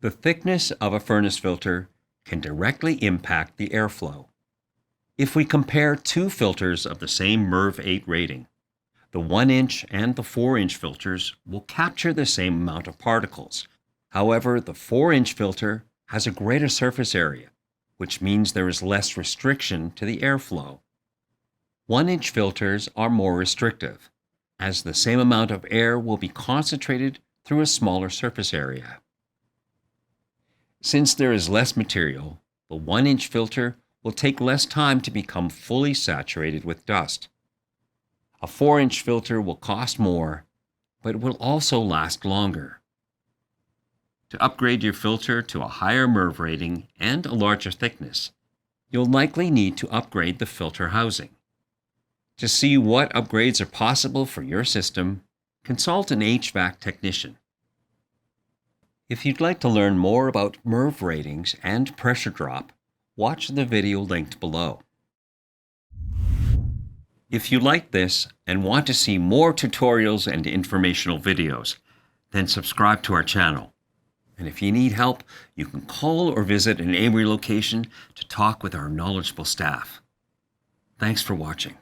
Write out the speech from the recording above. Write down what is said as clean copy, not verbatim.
The thickness of a furnace filter can directly impact the airflow. If we compare two filters of the same MERV 8 rating, the 1-inch and the 4-inch filters will capture the same amount of particles. However, the 4-inch filter has a greater surface area, which means there is less restriction to the airflow. 1-inch filters are more restrictive, as the same amount of air will be concentrated through a smaller surface area. Since there is less material, the 1-inch filter will take less time to become fully saturated with dust. A 4-inch filter will cost more, but will also last longer. To upgrade your filter to a higher MERV rating and a larger thickness, you'll likely need to upgrade the filter housing. To see what upgrades are possible for your system, consult an HVAC technician. If you'd like to learn more about MERV ratings and pressure drop, watch the video linked below. If you like this and want to see more tutorials and informational videos, then subscribe to our channel. And if you need help, you can call or visit an AMRE location to talk with our knowledgeable staff. Thanks for watching.